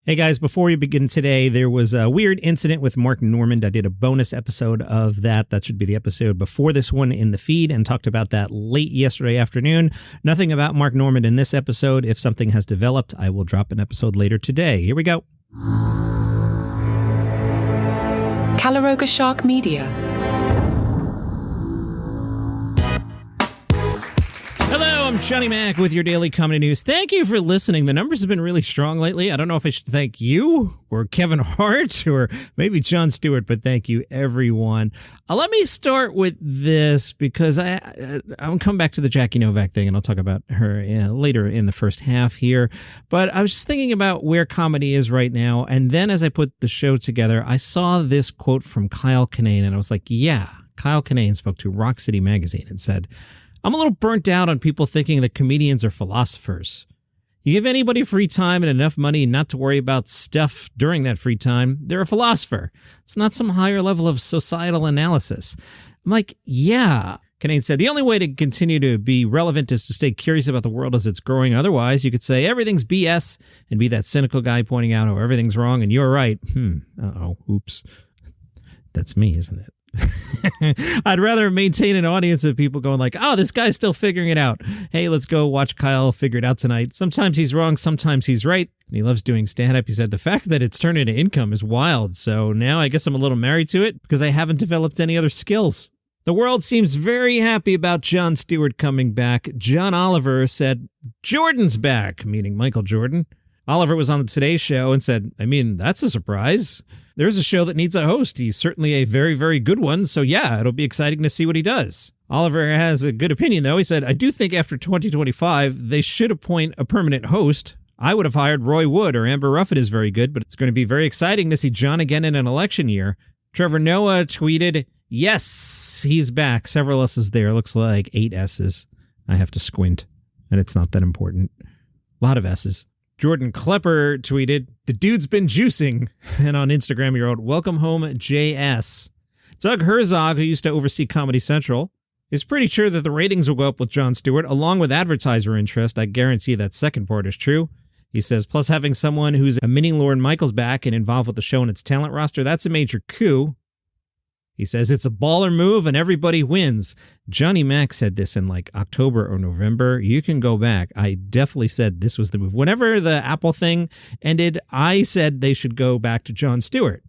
Hey guys, before we begin today, there was a weird incident with Mark Normand. I did a bonus episode of that. That should be the episode before this one in the feed, and talked about that late yesterday afternoon. Nothing about Mark Normand in this episode. If something has developed, I will drop an episode later today. Here we go. Calaroga Shark Media. Hello, I'm Johnny Mac with your daily comedy news. Thank you for listening. The numbers have been really strong lately. I don't know if I should thank you or Kevin Hart or maybe Jon Stewart, but thank you, everyone. Let me start with this because I'll come back to the Jackie Novak thing, and I'll talk about her later in the first half here. But I was just thinking about where comedy is right now, and then as I put the show together, I saw this quote from Kinane, and I was like, yeah, Kinane spoke to Rock City Magazine and said, I'm a little burnt out on people thinking that comedians are philosophers. You give anybody free time and enough money not to worry about stuff during that free time, they're a philosopher. It's not some higher level of societal analysis. I'm like, yeah. Kinane said, the only way to continue to be relevant is to stay curious about the world as it's growing. Otherwise, you could say everything's BS and be that cynical guy pointing out, oh, everything's wrong and you're right. Oops. That's me, isn't it? I'd rather maintain an audience of people going like, oh, this guy's still figuring it out. Hey, let's go watch Kyle figure it out tonight. Sometimes he's wrong, sometimes he's right. And he loves doing stand-up. He said the fact that it's turned into income is wild. So now I guess I'm a little married to it because I haven't developed any other skills. The world seems very happy about Jon Stewart coming back. John Oliver said, Jordan's back, meaning Michael Jordan. Oliver was on the Today Show and said, I mean, that's a surprise. There's a show that needs a host. He's certainly a very, very good one. So yeah, it'll be exciting to see what he does. Oliver has a good opinion, though. He said, I do think after 2025, they should appoint a permanent host. I would have hired Roy Wood or Amber Ruffin is very good, but it's going to be very exciting to see John again in an election year. Trevor Noah tweeted, yes, he's back. Several S's there. Looks like 8 S's. I have to squint, and it's not that important. A lot of S's. Jordan Klepper tweeted, the dude's been juicing. And on Instagram, he wrote, welcome home, JS. Doug Herzog, who used to oversee Comedy Central, is pretty sure that the ratings will go up with Jon Stewart, along with advertiser interest. I guarantee that second part is true. He says, plus having someone who's a mini Lorne Michaels back and involved with the show and its talent roster, that's a major coup. He says, it's a baller move and everybody wins. Johnny Mac said this in like October or November. You can go back. I definitely said this was the move. Whenever the Apple thing ended, I said they should go back to Jon Stewart.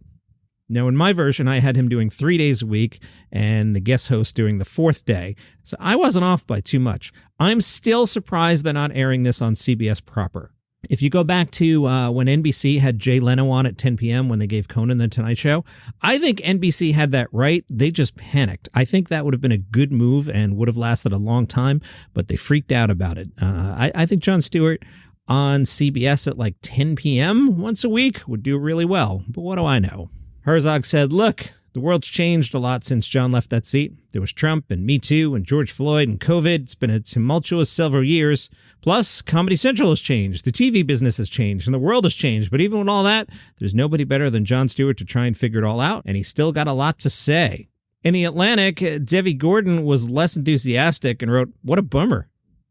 Now, in my version, I had him doing 3 days a week and the guest host doing the 4th day. So I wasn't off by too much. I'm still surprised they're not airing this on CBS proper. If you go back to when NBC had Jay Leno on at 10 p.m. when they gave Conan the Tonight Show, I think NBC had that right. They just panicked. I think that would have been a good move and would have lasted a long time, but they freaked out about it. I think Jon Stewart on CBS at like 10 p.m. once a week would do really well. But what do I know? Herzog said, look, the world's changed a lot since John left that seat. There was Trump and Me Too and George Floyd and COVID. It's been a tumultuous several years. Plus, Comedy Central has changed. The TV business has changed and the world has changed. But even with all that, there's nobody better than Jon Stewart to try and figure it all out. And he's still got a lot to say. In The Atlantic, Debbie Gordon was less enthusiastic and wrote, what a bummer.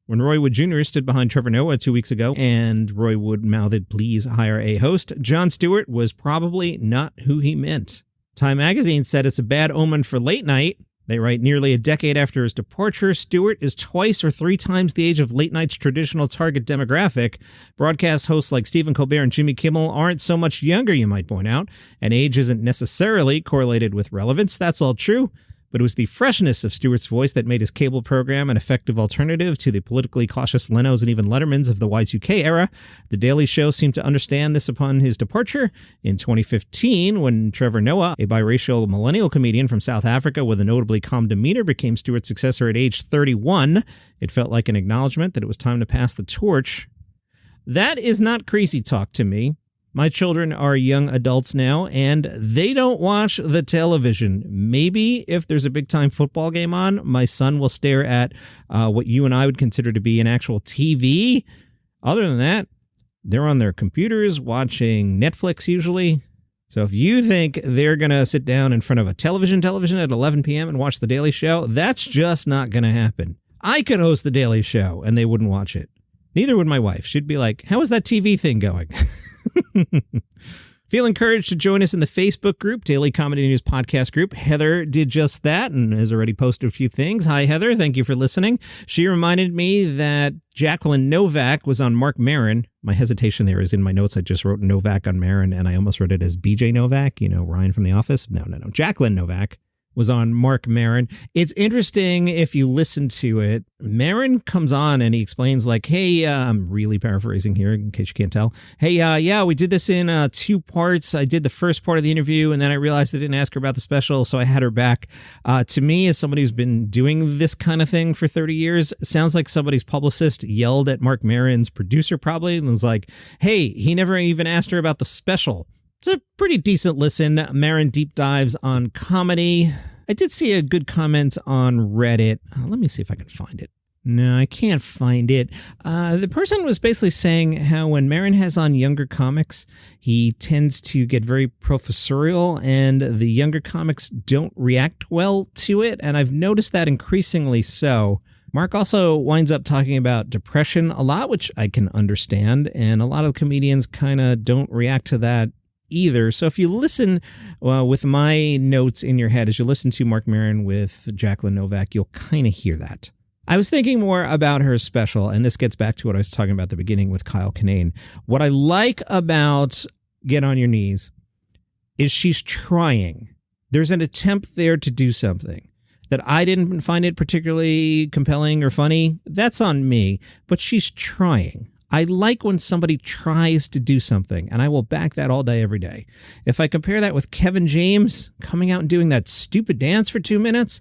When Roy Wood Jr. stood behind Trevor Noah 2 weeks ago and Roy Wood mouthed, please hire a host, Jon Stewart was probably not who he meant. Time magazine said it's a bad omen for late night. They write, nearly a decade after his departure, Stewart is twice or 3 times the age of late night's traditional target demographic. Broadcast hosts like Stephen Colbert and Jimmy Kimmel aren't so much younger, you might point out, and age isn't necessarily correlated with relevance. That's all true. But it was the freshness of Stewart's voice that made his cable program an effective alternative to the politically cautious Lenos and even Lettermans of the Y2K era. The Daily Show seemed to understand this upon his departure. In 2015, when Trevor Noah, a biracial millennial comedian from South Africa with a notably calm demeanor, became Stewart's successor at age 31, it felt like an acknowledgement that it was time to pass the torch. That is not crazy talk to me. My children are young adults now, and they don't watch the television. Maybe if there's a big-time football game on, my son will stare at what you and I would consider to be an actual TV. Other than that, they're on their computers watching Netflix usually. So if you think they're going to sit down in front of a television at 11 p.m. and watch The Daily Show, that's just not going to happen. I could host The Daily Show, and they wouldn't watch it. Neither would my wife. She'd be like, how is that TV thing going? Feel encouraged to join us in the Facebook group, Daily Comedy News Podcast Group. Heather did just that and has already posted a few things. Hi, Heather. Thank you for listening. She reminded me that Jacqueline Novak was on Mark Maron. My hesitation there is in my notes. I just wrote Novak on Maron, and I almost wrote it as BJ Novak, Ryan from The Office. No. Jacqueline Novak was on Mark Maron. It's interesting if you listen to it. Maron comes on and he explains like, hey, I'm really paraphrasing here in case you can't tell. Hey, yeah, we did this in 2 parts. I did the first part of the interview and then I realized I didn't ask her about the special, so I had her back. To me, as somebody who's been doing this kind of thing for 30 years, it sounds like somebody's publicist yelled at Mark Maron's producer probably and was like, hey, he never even asked her about the special. It's a pretty decent listen. Maron deep dives on comedy. I did see a good comment on Reddit. Let me see if I can find it. No, I can't find it. The person was basically saying how when Maron has on younger comics, he tends to get very professorial and the younger comics don't react well to it. And I've noticed that increasingly so. Mark also winds up talking about depression a lot, which I can understand. And a lot of comedians kind of don't react to that either. So if you listen with my notes in your head, as you listen to Mark Maron with Jacqueline Novak, you'll kind of hear that. I was thinking more about her special, and this gets back to what I was talking about at the beginning with Kyle Kinane. What I like about Get on Your Knees is she's trying. There's an attempt there to do something. That I didn't find it particularly compelling or funny, that's on me, but she's trying. I like when somebody tries to do something, and I will back that all day, every day. If I compare that with Kevin James coming out and doing that stupid dance for 2 minutes,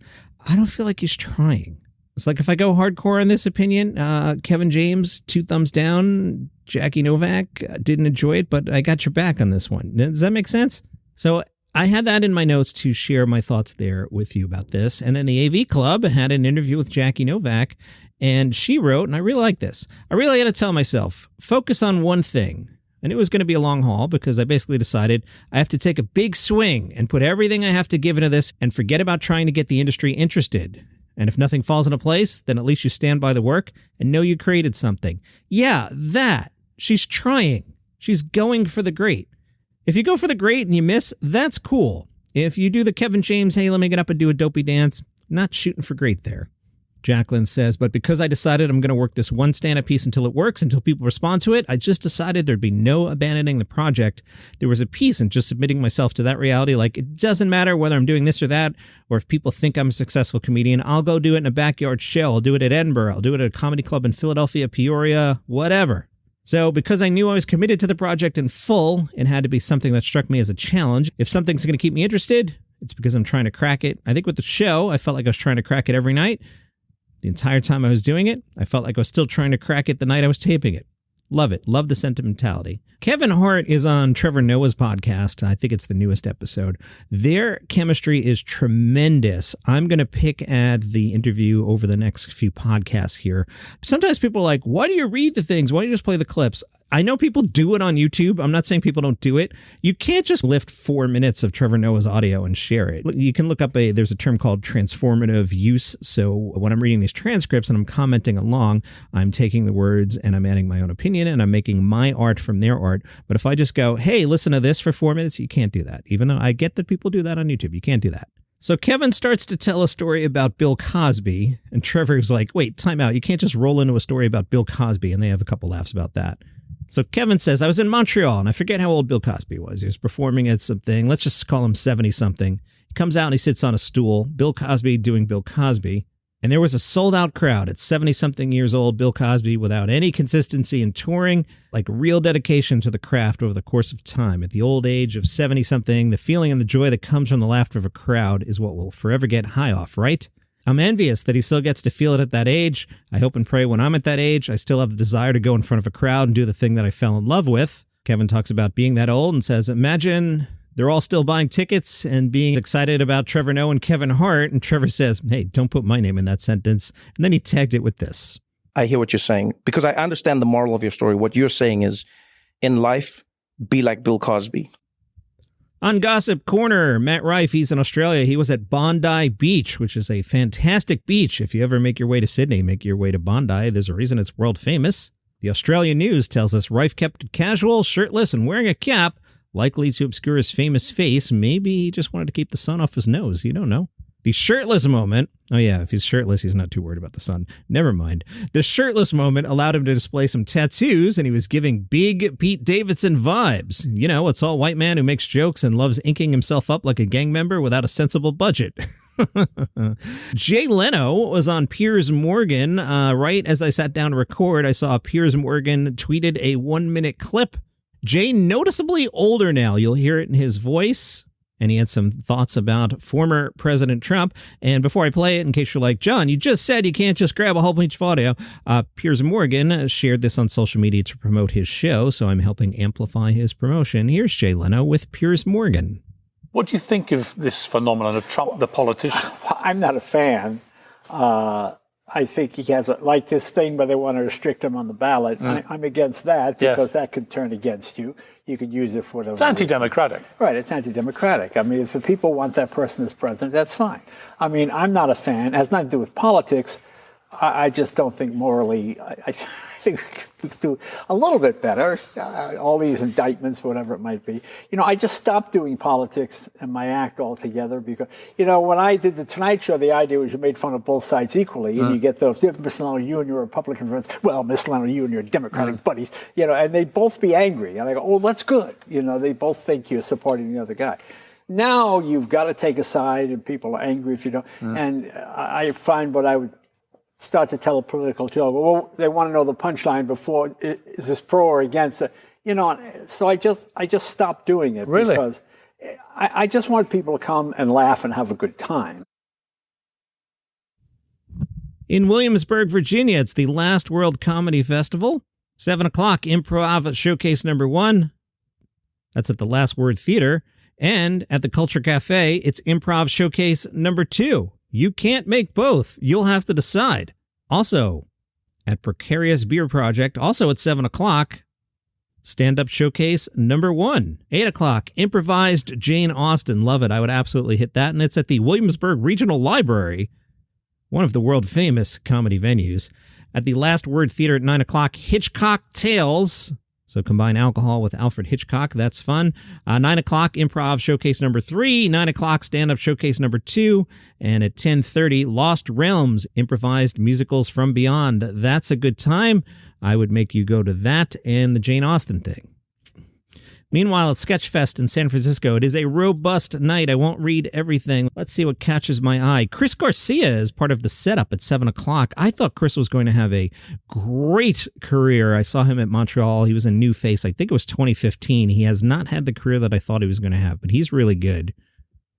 I don't feel like he's trying. It's like if I go hardcore on this opinion, Kevin James, 2 thumbs down, Jackie Novak, didn't enjoy it, but I got your back on this one. Does that make sense? So I had that in my notes to share my thoughts there with you about this. And then the AV Club had an interview with Jackie Novak, and she wrote, and I really like this, I really had to tell myself, focus on one thing. And it was going to be a long haul because I basically decided I have to take a big swing and put everything I have to give into this and forget about trying to get the industry interested. And if nothing falls into place, then at least you stand by the work and know you created something. Yeah, that. She's trying. She's going for the great. If you go for the great and you miss, that's cool. If you do the Kevin James, hey, let me get up and do a dopey dance, not shooting for great there. Jacqueline says, but because I decided I'm going to work this one stand-up piece until it works, until people respond to it, I just decided there'd be no abandoning the project. There was a piece in just submitting myself to that reality. Like, it doesn't matter whether I'm doing this or that, or if people think I'm a successful comedian, I'll go do it in a backyard show. I'll do it at Edinburgh. I'll do it at a comedy club in Philadelphia, Peoria, whatever. So because I knew I was committed to the project in full, it had to be something that struck me as a challenge. If something's going to keep me interested, it's because I'm trying to crack it. I think with the show, I felt like I was trying to crack it every night. The entire time I was doing it, I felt like I was still trying to crack it the night I was taping it. Love it. Love the sentimentality. Kevin Hart is on Trevor Noah's podcast. I think it's the newest episode. Their chemistry is tremendous. I'm going to pick at the interview over the next few podcasts here. Sometimes people are like, why do you read the things? Why don't you just play the clips? I know people do it on YouTube. I'm not saying people don't do it. You can't just lift 4 minutes of Trevor Noah's audio and share it. You can look up there's a term called transformative use. So when I'm reading these transcripts and I'm commenting along, I'm taking the words and I'm adding my own opinion and I'm making my art from their art. But if I just go, hey, listen to this for 4 minutes, you can't do that. Even though I get that people do that on YouTube, you can't do that. So Kevin starts to tell a story about Bill Cosby, and Trevor's like, wait, time out. You can't just roll into a story about Bill Cosby, and they have a couple laughs about that. So Kevin says, I was in Montreal, and I forget how old Bill Cosby was. He was performing at something. Let's just call him 70-something. He comes out and he sits on a stool. Bill Cosby doing Bill Cosby. And there was a sold-out crowd at 70-something years old, Bill Cosby, without any consistency in touring, like real dedication to the craft over the course of time. At the old age of 70-something, the feeling and the joy that comes from the laughter of a crowd is what we'll forever get high off, right? I'm envious that he still gets to feel it at that age. I hope and pray when I'm at that age, I still have the desire to go in front of a crowd and do the thing that I fell in love with. Kevin talks about being that old and says, imagine they're all still buying tickets and being excited about Trevor Noah and Kevin Hart. And Trevor says, hey, don't put my name in that sentence. And then he tagged it with this. I hear what you're saying because I understand the moral of your story. What you're saying is, in life, be like Bill Cosby. On Gossip Corner, Matt Rife, he's in Australia. He was at Bondi Beach, which is a fantastic beach. If you ever make your way to Sydney, make your way to Bondi. There's a reason it's world famous. The Australian News tells us Rife kept it casual, shirtless, and wearing a cap, likely to obscure his famous face. Maybe he just wanted to keep the sun off his nose. You don't know. The shirtless moment. Oh, yeah, if he's shirtless, he's not too worried about the sun. Never mind. The shirtless moment allowed him to display some tattoos, and he was giving big Pete Davidson vibes. You know, a tall white man who makes jokes and loves inking himself up like a gang member without a sensible budget. Jay Leno was on Piers Morgan. Right as I sat down to record, I saw Piers Morgan tweeted a 1-minute clip. Jay noticeably older now. You'll hear it in his voice. And he had some thoughts about former President Trump. And before I play it, in case you're like, John, you just said you can't just grab a whole bunch of audio. Piers Morgan shared this on social media to promote his show, so I'm helping amplify his promotion. Here's Jay Leno with Piers Morgan. What do you think of this phenomenon of Trump, the politician? I'm not a fan. I think he has, like this thing where they want to restrict him on the ballot. I'm against that because that could turn against you. You could use it for the... It's anti-democratic. Right, it's anti-democratic. I mean, if the people want that person as president, that's fine. I mean, I'm not a fan. It has nothing to do with politics. I just don't think morally... I think we could do a little bit better. All these indictments, whatever it might be. You know, I just stopped doing politics and my act altogether because, you know, when I did the Tonight Show, the idea was you made fun of both sides equally, and you get those, Miss Leno, you and your Republican friends, well, Miss Leno, you and your Democratic buddies, you know, and they'd both be angry. And I go, oh, that's good. You know, they both think you're supporting the other guy. Now you've got to take a side, and people are angry if you don't. And I find what I would start to tell a political joke. Well, they want to know the punchline before, is this pro or against it? You know, so I just stopped doing it. Really? Because I just want people to come and laugh and have a good time. In Williamsburg, Virginia, it's the Last World Comedy Festival. 7 o'clock, Improv Showcase number 1. That's at the Last Word Theater. And at the Culture Cafe, it's Improv Showcase number 2. You can't make both. You'll have to decide. Also, at Precarious Beer Project, also at 7 o'clock, Stand-Up Showcase number 1. 8 o'clock, Improvised Jane Austen. Love it. I would absolutely hit that. And it's at the Williamsburg Regional Library, one of the world-famous comedy venues. At the Last Word Theater at 9 o'clock, Hitchcock Tales. So combine alcohol with Alfred Hitchcock. That's fun. 9 o'clock, Improv Showcase number 3. 9 o'clock, Stand-Up Showcase number 2. And at 10:30, Lost Realms, Improvised Musicals from Beyond. That's a good time. I would make you go to that and the Jane Austen thing. Meanwhile, at Sketchfest in San Francisco, it is a robust night. I won't read everything. Let's see what catches my eye. Chris Garcia is part of the setup at 7 o'clock. I thought Chris was going to have a great career. I saw him at Montreal. He was a new face. I think it was 2015. He has not had the career that I thought he was going to have, but he's really good.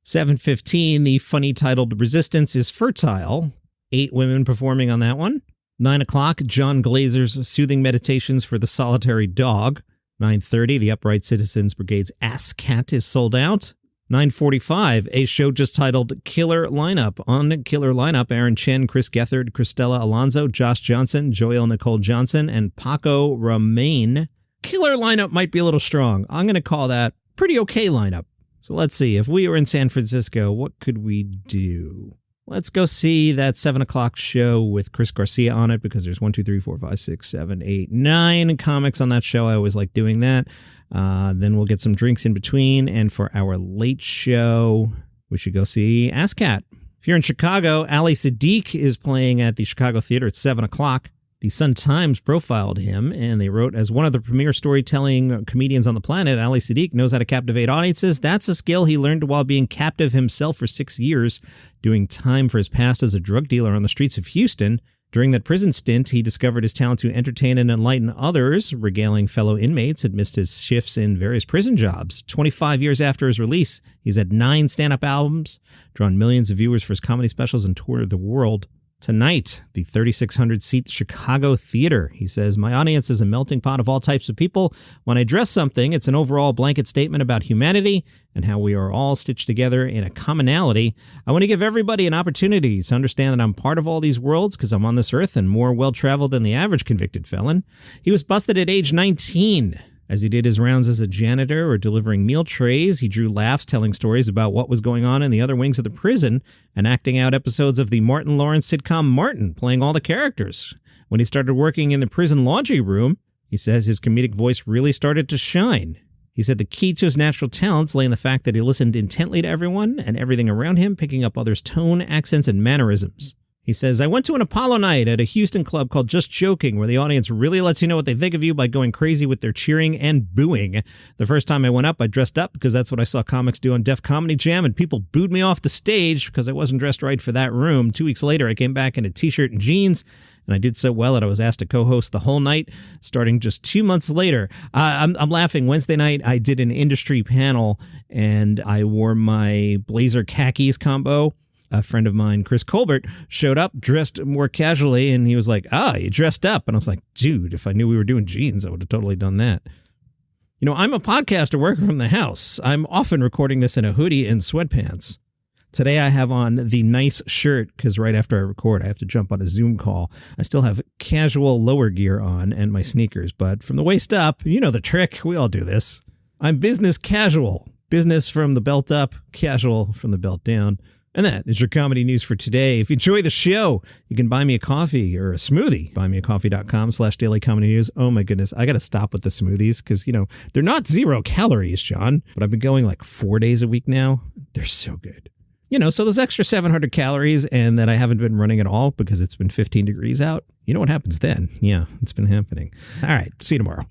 7:15, the funny titled Resistance is Fertile. 8 women performing on that one. 9 o'clock, John Glazer's Soothing Meditations for the Solitary Dog. 9:30, the Upright Citizens Brigade's Ass Cat is sold out. 9:45, a show just titled Killer Lineup. On Killer Lineup, Aaron Chen, Chris Gethard, Christella Alonso, Josh Johnson, Joelle Nicole Johnson, and Paco Ramain. Killer Lineup might be a little strong. I'm going to call that pretty okay lineup. So let's see. If we were in San Francisco, what could we do? Let's go see that 7 o'clock show with Chris Garcia on it, because there's 1, 2, 3, 4, 5, 6, 7, 8, 9 comics on that show. I always like doing that. Then we'll get some drinks in between. And for our late show, we should go see Ass Cat. If you're in Chicago, Ali Sadiq is playing at the Chicago Theater at 7 o'clock. The Sun-Times profiled him, and they wrote, as one of the premier storytelling comedians on the planet, Ali Sadiq knows how to captivate audiences. That's a skill he learned while being captive himself for 6 years, doing time for his past as a drug dealer on the streets of Houston. During that prison stint, he discovered his talent to entertain and enlighten others, regaling fellow inmates amidst his shifts in various prison jobs. 25 years after his release, he's had 9 stand-up albums, drawn millions of viewers for his comedy specials, and toured the world. Tonight, the 3,600-seat Chicago Theater. He says, my audience is a melting pot of all types of people. When I dress something, it's an overall blanket statement about humanity and how we are all stitched together in a commonality. I want to give everybody an opportunity to understand that I'm part of all these worlds because I'm on this earth and more well-traveled than the average convicted felon. He was busted at age 19. As he did his rounds as a janitor or delivering meal trays, he drew laughs telling stories about what was going on in the other wings of the prison and acting out episodes of the Martin Lawrence sitcom Martin, playing all the characters. When he started working in the prison laundry room, he says his comedic voice really started to shine. He said the key to his natural talents lay in the fact that he listened intently to everyone and everything around him, picking up others' tone, accents, and mannerisms. He says, I went to an Apollo night at a Houston club called Just Joking, where the audience really lets you know what they think of you by going crazy with their cheering and booing. The first time I went up, I dressed up because that's what I saw comics do on Def Comedy Jam, and people booed me off the stage because I wasn't dressed right for that room. 2 weeks later, I came back in a t-shirt and jeans, and I did so well that I was asked to co-host the whole night, starting just 2 months later. I'm laughing. Wednesday night, I did an industry panel, and I wore my blazer khakis combo. A friend of mine, Chris Colbert, showed up dressed more casually, and he was like, you dressed up. And I was like, dude, if I knew we were doing jeans, I would have totally done that. You know, I'm a podcaster working from the house. I'm often recording this in a hoodie and sweatpants. Today I have on the nice shirt because right after I record, I have to jump on a Zoom call. I still have casual lower gear on and my sneakers, but from the waist up, you know the trick. We all do this. I'm business casual. Business from the belt up, casual from the belt down. And that is your comedy news for today. If you enjoy the show, you can buy me a coffee or a smoothie. buymeacoffee.com/dailycomedynews. Oh my goodness. I got to stop with the smoothies because, you know, they're not 0 calories, John, but I've been going like 4 days a week now. They're so good. You know, so those extra 700 calories and that I haven't been running at all because it's been 15 degrees out. You know what happens then? Yeah, it's been happening. All right. See you tomorrow.